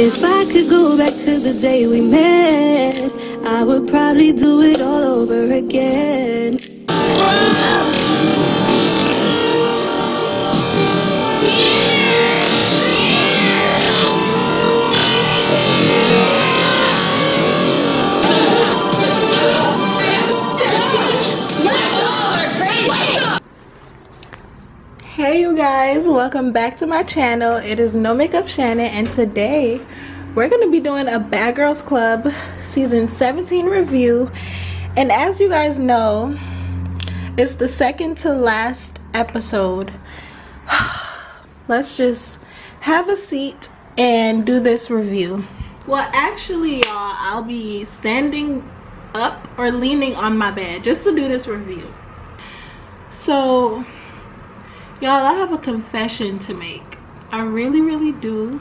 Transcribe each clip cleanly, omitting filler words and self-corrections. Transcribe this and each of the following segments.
If I could go back to the day we met, I would probably do it all over again. Hey you guys, welcome back to my channel. It is No Makeup Shannon, and today we're going to be doing a Bad Girls Club season 17 review. And as you guys know, it's the second to last episode. Let's just have a seat and do this review. Well, actually y'all, I'll be standing up or leaning on my bed just to do this review. So y'all, I have a confession to make. I really do,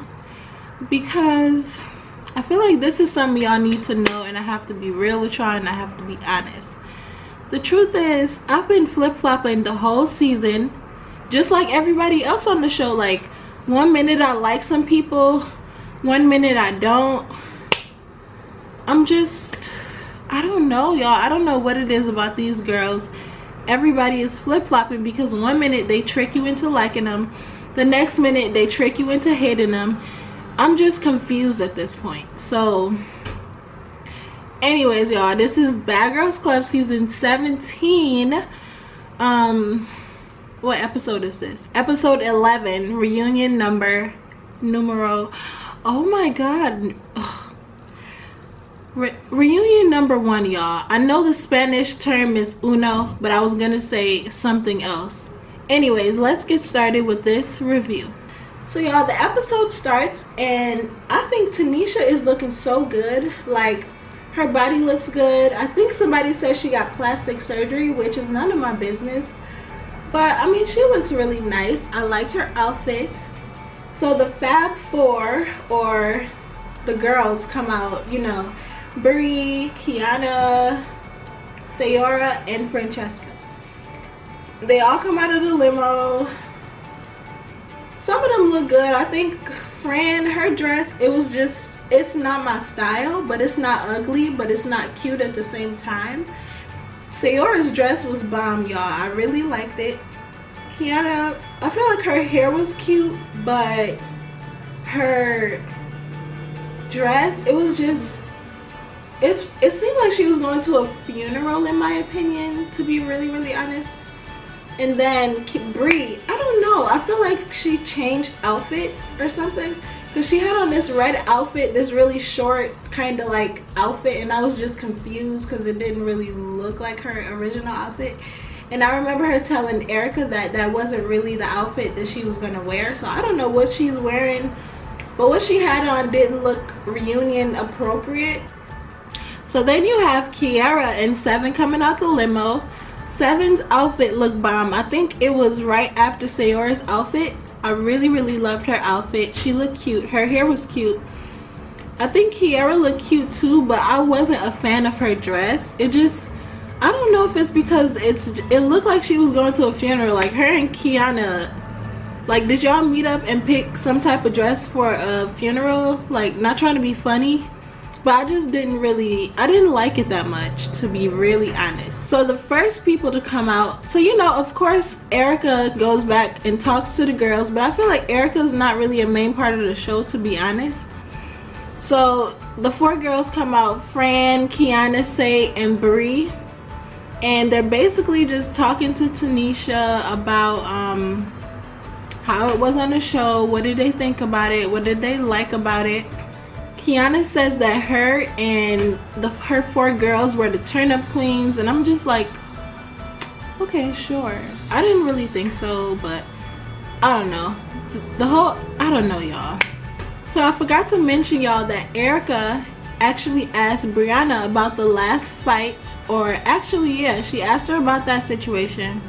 because I feel like this is something y'all need to know, and I have to be real with y'all and I have to be honest. The truth is, I've been flip-flopping the whole season, just like everybody else on the show. Like, one minute I like some people, one minute I don't. I don't know, y'all. I don't know what it is about these girls. Everybody is flip-flopping, because one minute they trick you into liking them, the next minute they trick you into hating them. I'm just confused at this point. So anyways y'all, this is Bad Girls Club season 17. What episode is this? Episode 11, reunion numero, oh my god. Ugh. Reunion number 1, y'all. I know the Spanish term is uno, but I was gonna say something else. Anyways, let's get started with this review. So y'all, the episode starts and I think Tanisha is looking so good. Like, her body looks good. I think somebody said she got plastic surgery, which is none of my business, but I mean, she looks really nice. I like her outfit. So the Fab Four, or the girls, come out, you know, Brie, Kiana, Sayora, and Francesca. They all come out of the limo. Some of them look good. I think Fran, her dress, it's not my style, but it's not ugly, but it's not cute at the same time. Sayora's dress was bomb, y'all. I really liked it. Kiana, I feel like her hair was cute, but her dress, it seemed like she was going to a funeral, in my opinion, to be really honest. And then Brie, I don't know, I feel like she changed outfits or something, because she had on this red outfit, this really short kind of like outfit, and I was just confused because it didn't really look like her original outfit. And I remember her telling Erica that that wasn't really the outfit that she was going to wear, so I don't know what she's wearing, but what she had on didn't look reunion appropriate. So then you have Kiara and Seven coming out the limo. Seven's outfit looked bomb. I think it was right after Sayora's outfit. I really loved her outfit. She looked cute. Her hair was cute. I think Kiara looked cute too, but I wasn't a fan of her dress. I don't know if it's because it looked like she was going to a funeral. Like, her and Kiana, like, did y'all meet up and pick some type of dress for a funeral? Like, not trying to be funny, but I didn't like it that much, to be really honest. So the first people to come out, so you know, of course Erica goes back and talks to the girls, but I feel like Erica's not really a main part of the show, to be honest. So the 4 girls come out, Fran, Kiana, Say, and Brie, and they're basically just talking to Tanisha about how it was on the show. What did they think about it? What did they like about it? Kiana says that her and her 4 girls were the turn-up queens, and I'm just like, okay, sure. I didn't really think so, but I don't know. I don't know, y'all. So I forgot to mention, y'all, that Erica actually asked Brianna about the last fight, or actually, yeah, she asked her about that situation.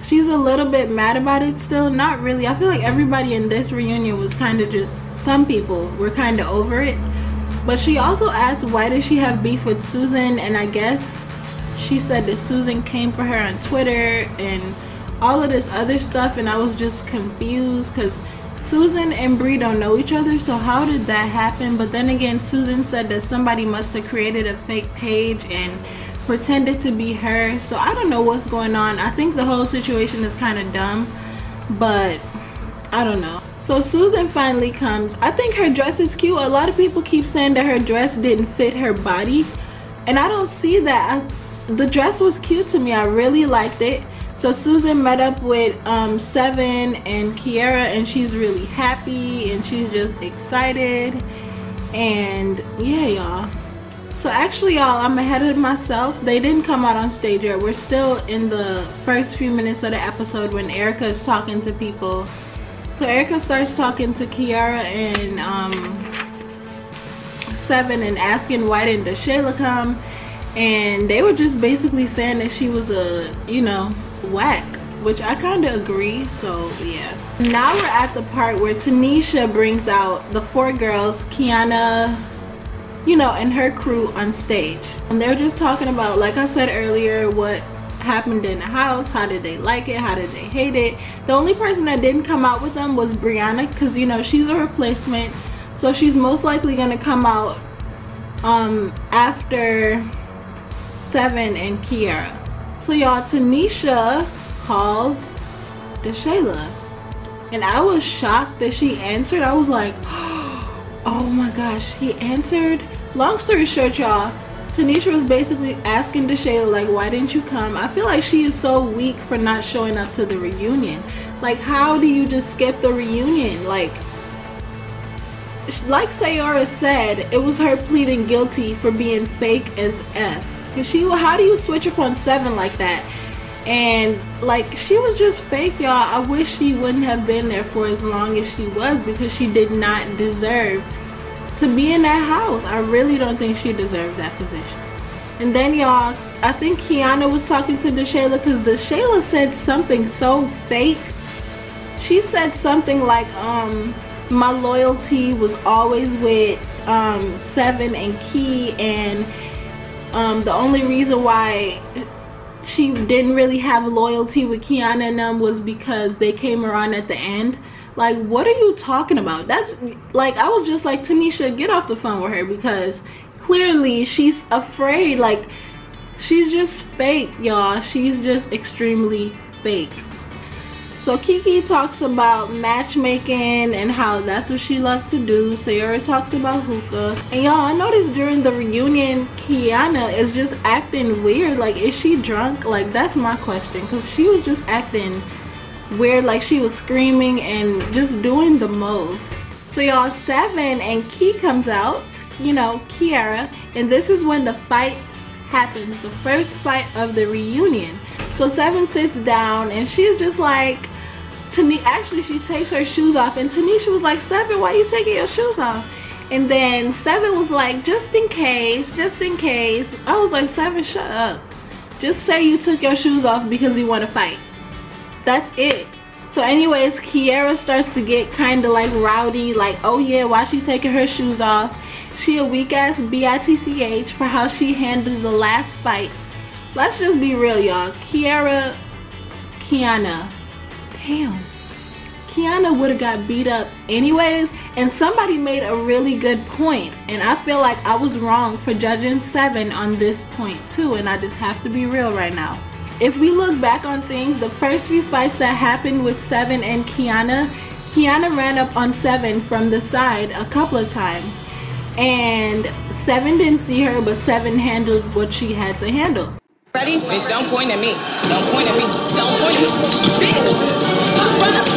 She's a little bit mad about it still. Not really. I feel like everybody in this reunion was kind of just, some people were kind of over it. But she also asked, why did she have beef with Susan? And I guess she said that Susan came for her on Twitter and all of this other stuff, and I was just confused because Susan and Bree don't know each other, so how did that happen? But then again, Susan said that somebody must have created a fake page and pretended to be her. So I don't know what's going on. I think the whole situation is kind of dumb, but I don't know. So Susan finally comes. I think her dress is cute. A lot of people keep saying that her dress didn't fit her body, and I don't see that. The dress was cute to me. I really liked it. So Susan met up with Seven and Kiara, and she's really happy and she's just excited. And yeah, y'all. So actually, y'all, I'm ahead of myself. They didn't come out on stage yet. We're still in the first few minutes of the episode when Erica is talking to people. So Erica starts talking to Kiara and Seven and asking why didn't Shayla come, and they were just basically saying that she was a, you know, whack, which I kind of agree. So yeah, now we're at the part where Tanisha brings out the 4 girls, Kiana, you know, and her crew on stage, and they're just talking about, like I said earlier, what happened in the house. How did they like it? How did they hate it? The only person that didn't come out with them was Brianna, because you know she's a replacement, so she's most likely gonna come out after Seven and Kiara. So y'all, Tanisha calls Shayla, and I was shocked that she answered. I was like, oh my gosh, she answered. Long story short, y'all, Tanisha was basically asking Shayla, like, why didn't you come? I feel like she is so weak for not showing up to the reunion. Like, how do you just skip the reunion? Like Sayora said, it was her pleading guilty for being fake as F. Cause how do you switch up on Seven like that? And like, she was just fake, y'all. I wish she wouldn't have been there for as long as she was, because she did not deserve to be in that house. I really don't think she deserved that position. And then y'all, I think Kiana was talking to Shayla, because Shayla said something so fake. She said something like, my loyalty was always with Seven and Key, and the only reason why she didn't really have loyalty with Kiana and them was because they came around at the end. Like, what are you talking about? That's like, I was just like, Tanisha, get off the phone with her, because clearly she's afraid. Like, she's just fake, y'all. She's just extremely fake. So Kiki talks about matchmaking and how that's what she loved to do. Sayora talks about hookahs. And y'all, I noticed during the reunion, Kiana is just acting weird. Like, is she drunk? Like, that's my question, because she was just acting weird, like she was screaming and just doing the most. So y'all, Seven and Key comes out, you know, Kiara, and this is when the fight happens, the first fight of the reunion. So Seven sits down and she's just like, actually she takes her shoes off, and Tanisha was like, Seven, why are you taking your shoes off? And then Seven was like, just in case, just in case. I was like, Seven, shut up. Just say you took your shoes off because you want to fight. That's it. So anyways, Kiara starts to get kind of like rowdy, like, oh yeah, why she taking her shoes off? She a weak ass bitch for how she handled the last fight. Let's just be real, y'all. Kiana, damn, Kiana would have got beat up anyways. And somebody made a really good point, and I feel like I was wrong for judging Seven on this point too, and I just have to be real right now. If we look back on things, the first few fights that happened with Seven and Kiana ran up on Seven from the side a couple of times, and Seven didn't see her, but Seven handled what she had to handle. Ready? Bitch, don't point at me. Don't point at me. Don't point at me. Bitch! Run up!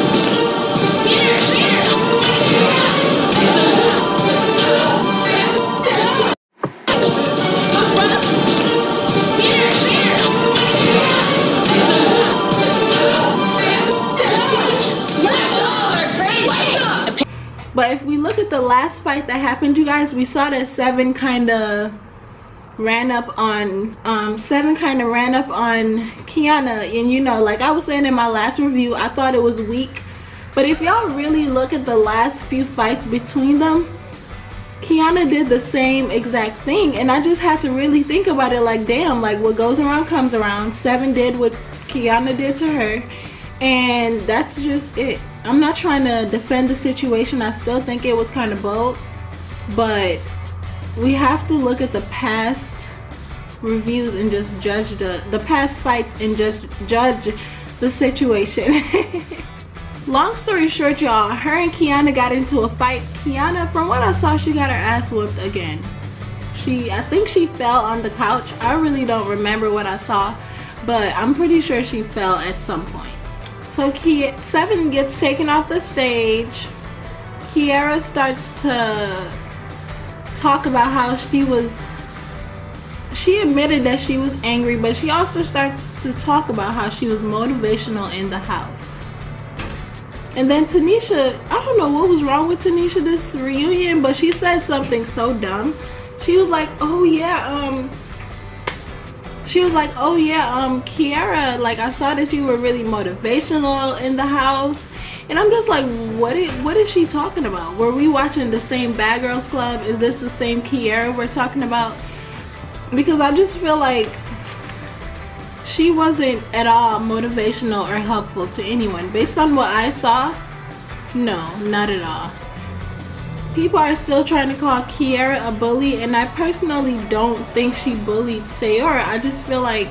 But if we look at the last fight that happened, you guys, we saw that Seven kind of ran up on Kiana, and you know, like I was saying in my last review, I thought it was weak. But if y'all really look at the last few fights between them, Kiana did the same exact thing, and I just had to really think about it, like, damn, like what goes around comes around. Seven did what Kiana did to her, and that's just it. I'm not trying to defend the situation. I still think it was kind of bold, but we have to look at the past reviews and just judge the past fights and just judge the situation. Long story short, y'all, her and Kiana got into a fight. Kiana, from what I saw, she got her ass whooped again. I think she fell on the couch. I really don't remember what I saw, but I'm pretty sure she fell at some point. So Seven gets taken off the stage. Kiara starts to talk about how she admitted that she was angry, but she also starts to talk about how she was motivational in the house. And then Tanisha, I don't know what was wrong with Tanisha this reunion, but she said something so dumb. She was like, oh yeah, Kiara, like, I saw that you were really motivational in the house. And I'm just like, what is she talking about? Were we watching the same Bad Girls Club? Is this the same Kiara we're talking about? Because I just feel like she wasn't at all motivational or helpful to anyone. Based on what I saw, no, not at all. People are still trying to call Kiara a bully, and I personally don't think she bullied Sayora. I just feel like,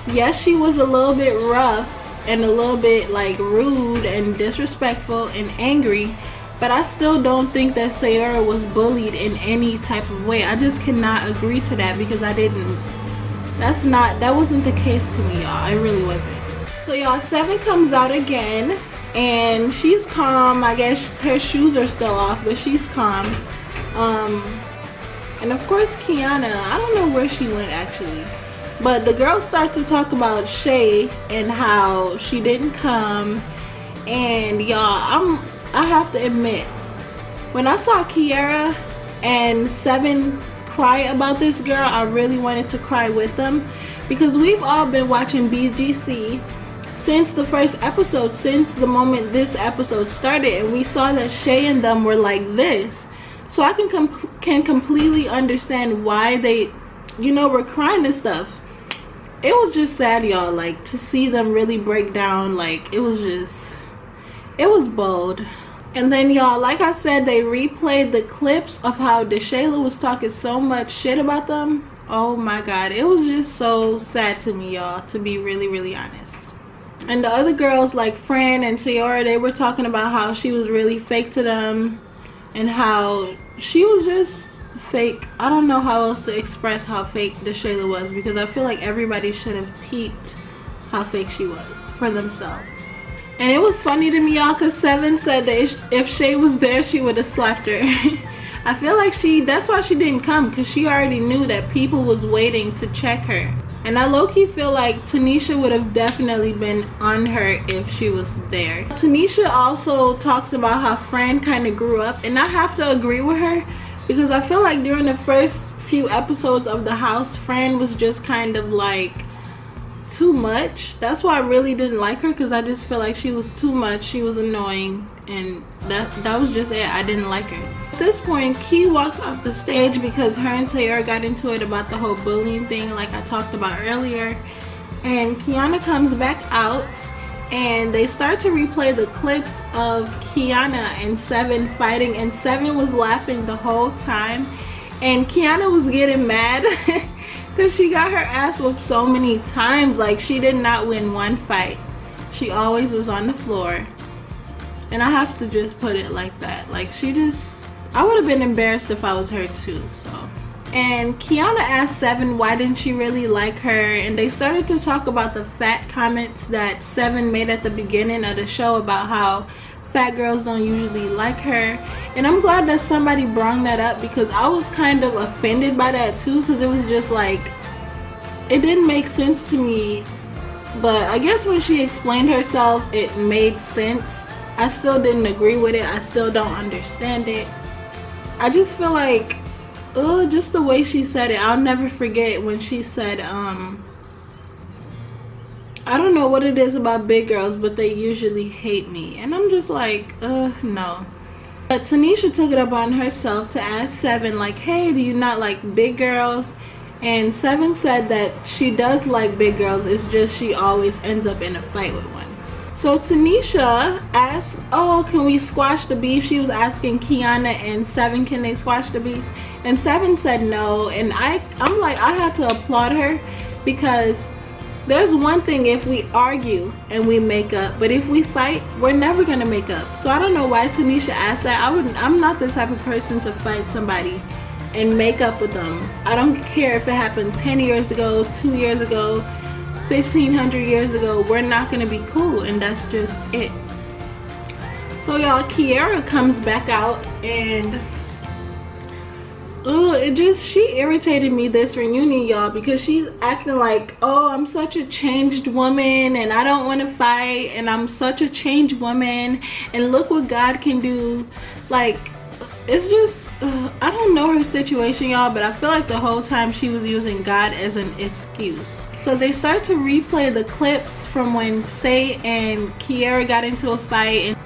yes, she was a little bit rough and a little bit like rude and disrespectful and angry, but I still don't think that Sayora was bullied in any type of way. I just cannot agree to that, because that wasn't the case to me, y'all. It really wasn't. So y'all, Seven comes out again, and she's calm. I guess her shoes are still off, but she's calm. And of course Kiana, I don't know where she went actually, but the girls start to talk about Shay and how she didn't come. And y'all, I have to admit, when I saw Kiara and Seven cry about this girl, I really wanted to cry with them, because we've all been watching BGC since the first episode, since the moment this episode started, and we saw that Shay and them were like this. So I can completely understand why they, were crying and stuff. It was just sad, y'all, like, to see them really break down. Like, it was bold. And then, y'all, like I said, they replayed the clips of how DeShayla was talking so much shit about them. Oh my god, it was just so sad to me, y'all, to be really, really honest. And the other girls, like Fran and Sayora, they were talking about how she was really fake to them, and how she was just fake. I don't know how else to express how fake DeShayla was, because I feel like everybody should have peeped how fake she was for themselves. And it was funny to me, y'all, because Seven said that if Shay was there, she would have slapped her. I feel like that's why she didn't come, because she already knew that people was waiting to check her. And I low-key feel like Tanisha would have definitely been on her if she was there. Tanisha also talks about how Fran kind of grew up, and I have to agree with her, because I feel like during the first few episodes of the house, Fran was just kind of like too much. That's why I really didn't like her, because I just feel like she was too much. She was annoying, and that was just it. I didn't like her. At this point, Key walks off the stage because her and Sayora got into it about the whole bullying thing, like I talked about earlier. And Kiana comes back out, and they start to replay the clips of Kiana and Seven fighting, and Seven was laughing the whole time, and Kiana was getting mad because she got her ass whooped so many times. Like, she did not win one fight. She always was on the floor. And I have to just put it like that. Like, I would have been embarrassed if I was her too, so. And Kiana asked Seven why didn't she really like her, and they started to talk about the fat comments that Seven made at the beginning of the show about how fat girls don't usually like her. And I'm glad that somebody brought that up, because I was kind of offended by that too, because it was just like, it didn't make sense to me. But I guess when she explained herself, it made sense. I still didn't agree with it. I still don't understand it. I just feel like, just the way she said it. I'll never forget when she said, I don't know what it is about big girls, but they usually hate me. And I'm just like, no. But Tanisha took it upon herself to ask Seven, like, hey, do you not like big girls? And Seven said that she does like big girls. It's just she always ends up in a fight with one. So Tanisha asked, oh, can we squash the beef? She was asking Kiana and Seven, can they squash the beef? And Seven said no. And I'm like, I had to applaud her, because there's one thing if we argue and we make up, but if we fight, we're never gonna make up. So I don't know why Tanisha asked that. I'm not the type of person to fight somebody and make up with them. I don't care if it happened 10 years ago, 2 years ago, 1500 years ago. We're not gonna be cool, and that's just it. So y'all, Kiara comes back out, and she irritated me this reunion, y'all, because she's acting like, oh, I'm such a changed woman and I don't want to fight, and I'm such a changed woman and look what God can do. Like, it's just I don't know her situation, y'all, but I feel like the whole time she was using God as an excuse. So they start to replay the clips from when Say and Kiara got into a fight, and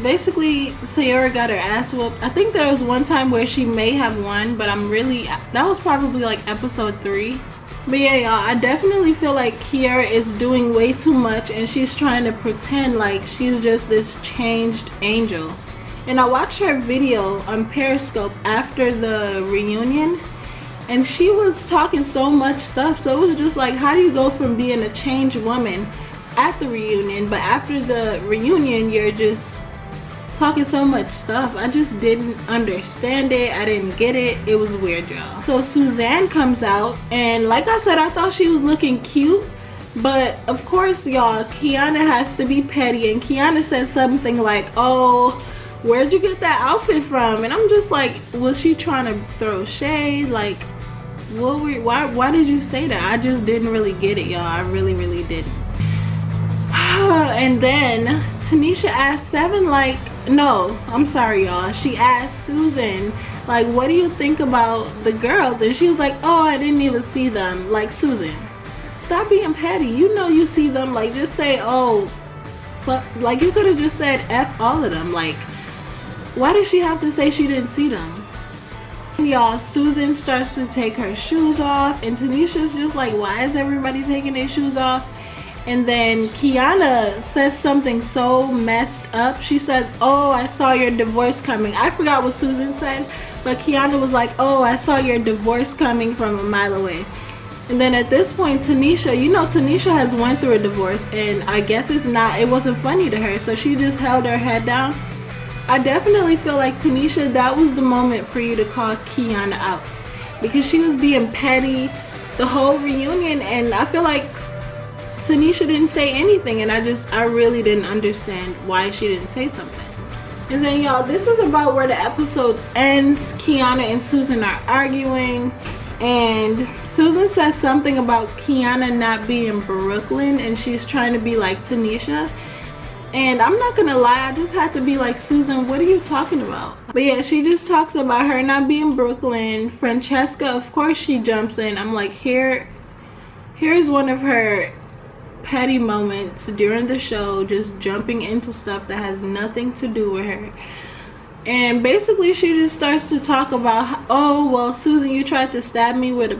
basically Sayara got her ass whooped. I think there was one time where she may have won, but that was probably like episode 3. But yeah, y'all, I definitely feel like Kiara is doing way too much, and she's trying to pretend like she's just this changed angel. And I watched her video on Periscope after the reunion, and she was talking so much stuff. So it was just like, how do you go from being a changed woman at the reunion, but after the reunion you're just talking so much stuff? I just didn't understand it. I didn't get it. It was weird, y'all. So Suzanne comes out, and like I said, I thought she was looking cute, but of course, y'all, Kiana has to be petty, and Kiana said something like, oh, where'd you get that outfit from? And I'm just like, was she trying to throw shade? Like, why did you say that? I just didn't really get it, y'all. I really didn't. And then Tanisha asked Seven, like, no, I'm sorry, y'all, she asked Susan, like, what do you think about the girls? And she was like, oh, I didn't even see them. Like, Susan, stop being petty. You know you see them. Like, just say, oh, fuck. Like, you could have just said F all of them. Like, why did she have to say she didn't see them? Y'all, Susan starts to take her shoes off, and Tanisha's just like, why is everybody taking their shoes off? And then Kiana says something so messed up. She says, oh, I saw your divorce coming. I forgot what Susan said, but Kiana was like, oh, I saw your divorce coming from a mile away. And then at this point, Tanisha, you know, Tanisha has went through a divorce, and I guess it wasn't funny to her, so she just held her head down. I definitely feel like, Tanisha, that was the moment for you to call Kiana out, because she was being petty the whole reunion, and I feel like Tanisha didn't say anything, and I really didn't understand why she didn't say something. And then, y'all, this is about where the episode ends. Kiana and Susan are arguing, and Susan says something about Kiana not being Brooklyn, and she's trying to be like Tanisha. And I'm not gonna lie, I just had to be like, Susan, what are you talking about? But yeah, she just talks about her not being Brooklyn. Francesca, of course, she jumps in. I'm like, here's one of her petty moments during the show, just jumping into stuff that has nothing to do with her. And basically she just starts to talk about, oh, well, Susan, you tried to stab me with a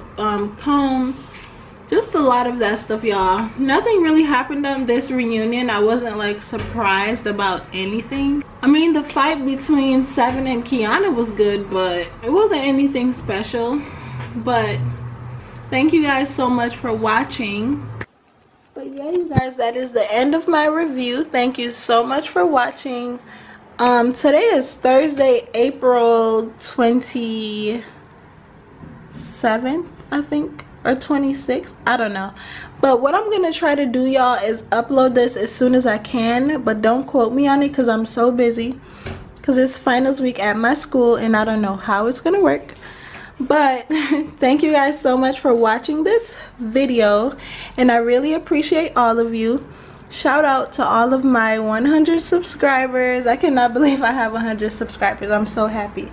comb. Just a lot of that stuff, y'all. Nothing really happened on this reunion. I wasn't like surprised about anything. I mean, the fight between Seven and Kiana was good, but it wasn't anything special. But thank you guys so much for watching. But yeah, you guys, that is the end of my review. Thank you so much for watching. Today is Thursday, April 27th, I think, or 26th, I don't know. But what I'm gonna try to do, y'all, is upload this as soon as I can, but don't quote me on it because I'm so busy, because it's finals week at my school and I don't know how it's gonna work. But thank you guys so much for watching this video, and I really appreciate all of you. Shout out to all of my 100 subscribers. I cannot believe I have 100 subscribers. I'm so happy.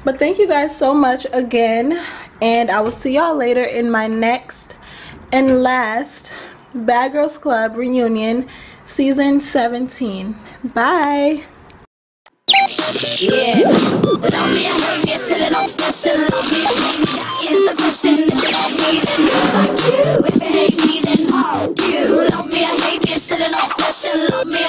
But thank you guys so much again, and I will see y'all later in my next and last Bad Girls Club reunion, season 17. Bye. Yeah, but only I hate me, still an obsession. Love me, hate me, that is the question. If you love me, then it's like you. If you hate me, then you. Love me, I hate me, still an obsession. Love me,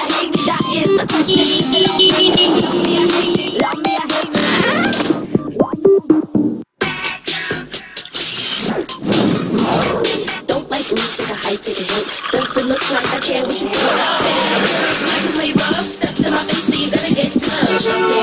like I care what you put out there. Girls like to play rough, step in my face, so you gotta get tough.